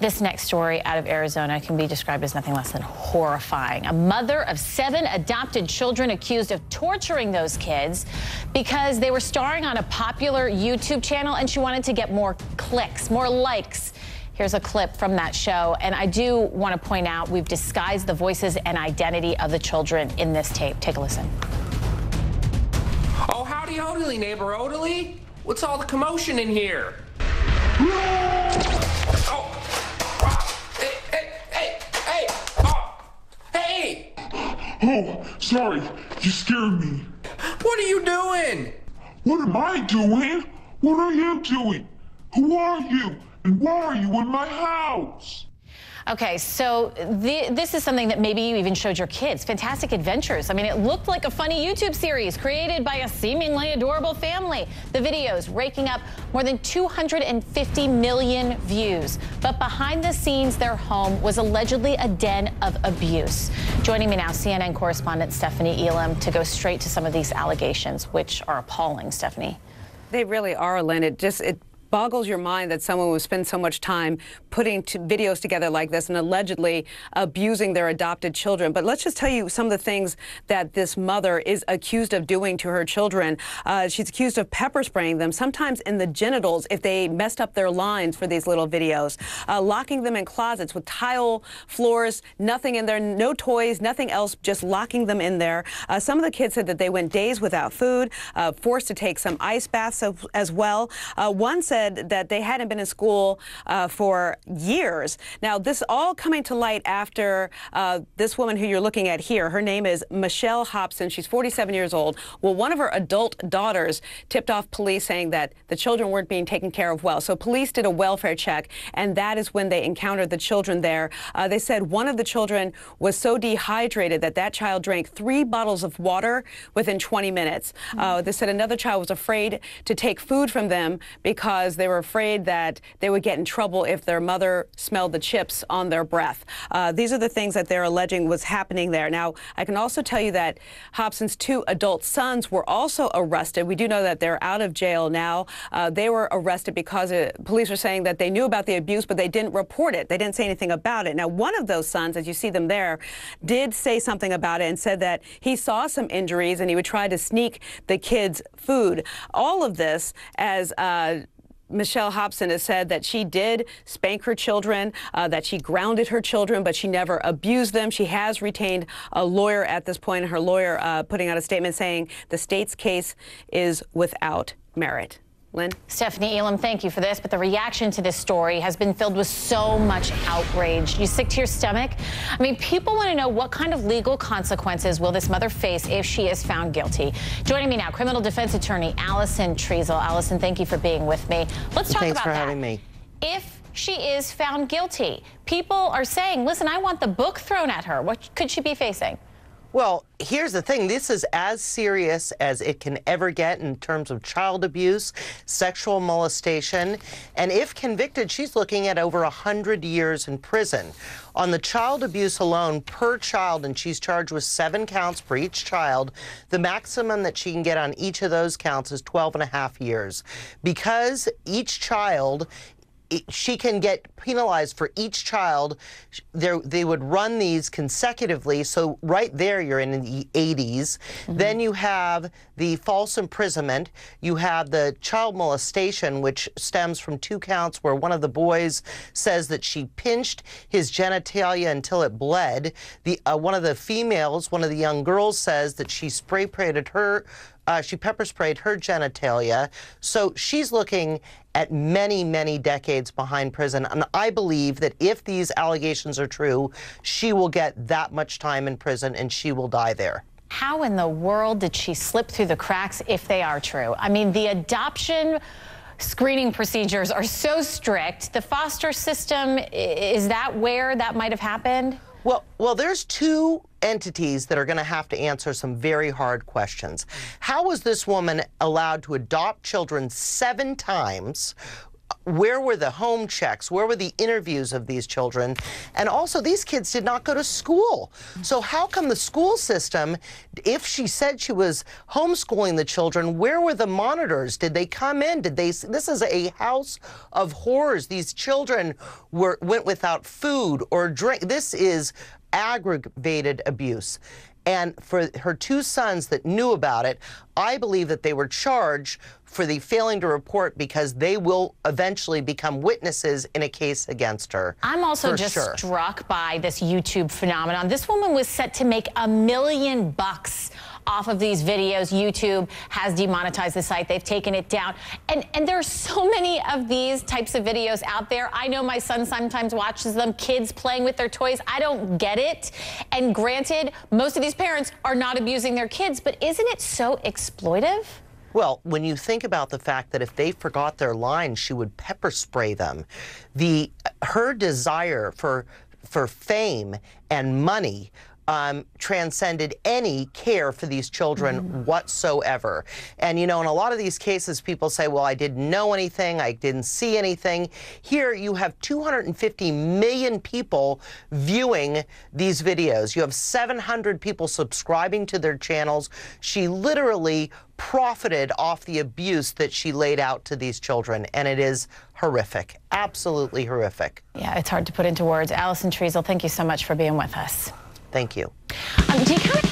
This next story out of Arizona can be described as nothing less than horrifying. A mother of 7 adopted children accused of torturing those kids because they were starring on a popular YouTube channel and she wanted to get more clicks, more likes. Here's a clip from that show. And I do want to point out we've disguised the voices and identity of the children in this tape. Take a listen. Oh, howdy, hodily, neighbor Odily. What's all the commotion in here? Oh. Oh, sorry. You scared me. What are you doing? What am I doing? What are you doing? Who are you? And why are you in my house? Okay, so this is something that maybe you even showed your kids. Fantastic Adventures. I mean, it looked like a funny YouTube series created by a seemingly adorable family. The videos raking up more than 250 million views. But behind the scenes, their home was allegedly a den of abuse. Joining me now, CNN correspondent Stephanie Elam, to go straight to some of these allegations, which are appalling, Stephanie. They really are, Lynn. It boggles your mind that someone would spend so much time putting videos together like this and allegedly abusing their adopted children. But let's just tell you some of the things that this mother is accused of doing to her children. She's accused of pepper spraying them, sometimes in the genitals if they messed up their lines for these little videos, locking them in closets with tile floors, nothing in there, no toys, nothing else, just locking them in there. Some of the kids said that they went days without food, forced to take some ice baths as well. One said that they hadn't been in school for years. Now, this all coming to light after this woman who you're looking at here, her name is Michelle Hobson. She's 47 years old. Well, one of her adult daughters tipped off police saying that the children weren't being taken care of well. So police did a welfare check, and that is when they encountered the children there. They said one of the children was so dehydrated that that child drank 3 bottles of water within 20 minutes. They said another child was afraid to take food from them because they were afraid that they would get in trouble if their mother smelled the chips on their breath. These are the things that they're alleging was happening there. Now, I can also tell you that Hobson's 2 adult sons were also arrested. We do know that they're out of jail now. They were arrested because police are saying that they knew about the abuse, but they didn't report it. They didn't say anything about it. Now, one of those sons, as you see them there, did say something about it and said that he saw some injuries and he would try to sneak the kids food. All of this as Michelle Hobson has said that she did spank her children, that she grounded her children, but she never abused them. She has retained a lawyer at this point, and her lawyer putting out a statement saying the state's case is without merit. Lynn? Stephanie Elam, thank you for this, but the reaction to this story has been filled with so much outrage. You sick to your stomach? I mean, people want to know what kind of legal consequences will this mother face if she is found guilty. Joining me now, criminal defense attorney Allison Treasel. Allison, thank you for being with me. Let's talk about that. Thanks for having me. If she is found guilty, people are saying, listen, I want the book thrown at her. What could she be facing? Well, here's the thing. This is as serious as it can ever get in terms of child abuse, sexual molestation, and if convicted, she's looking at over 100 years in prison. On the child abuse alone, per child, and she's charged with 7 counts for each child, the maximum that she can get on each of those counts is 12.5 years. Because each child, she can get penalized for each child. They would run these consecutively, so right there you're in the 80s. Then you have the false imprisonment. You have the child molestation, which stems from 2 counts where one of the boys says that she pinched his genitalia until it bled. One of the females, one of the young girls, says that she spray-painted her she pepper sprayed her genitalia. So she's looking at many, many decades behind prison. And I believe that if these allegations are true, she will get that much time in prison and she will die there. How in the world did she slip through the cracks if they are true? I mean, the adoption screening procedures are so strict. The foster system, is that where that might have happened? Well, there's 2 entities that are going to have to answer some very hard questions. How was this woman allowed to adopt children 7 times where were the home checks? Where were the interviews of these children? And also, these kids did not go to school. So how come the school system, if she said she was homeschooling the children, where were the monitors? Did they come in? Did they? This is a house of horrors. These children went without food or drink. This is aggravated abuse. And for her two sons that knew about it, I believe that they were charged for the failing to report because they will eventually become witnesses in a case against her. I'm also just struck by this YouTube phenomenon. This woman was set to make $1 million off of these videos. YouTube has demonetized the site. They've taken it down. And there are so many of these types of videos out there. I know my son sometimes watches them, kids playing with their toys. I don't get it. And granted, most of these parents are not abusing their kids, but isn't it so exploitive? Well, when you think about the fact that if they forgot their lines, she would pepper spray them. Her desire for fame and money transcended any care for these children whatsoever. And, you know, in a lot of these cases, people say, well, I didn't know anything, I didn't see anything. Here, you have 250 million people viewing these videos. You have 700 people subscribing to their channels. She literally profited off the abuse that she laid out to these children, and it is horrific, absolutely horrific. Yeah, it's hard to put into words. Allison Triesel, thank you so much for being with us. Thank you. Do you kind of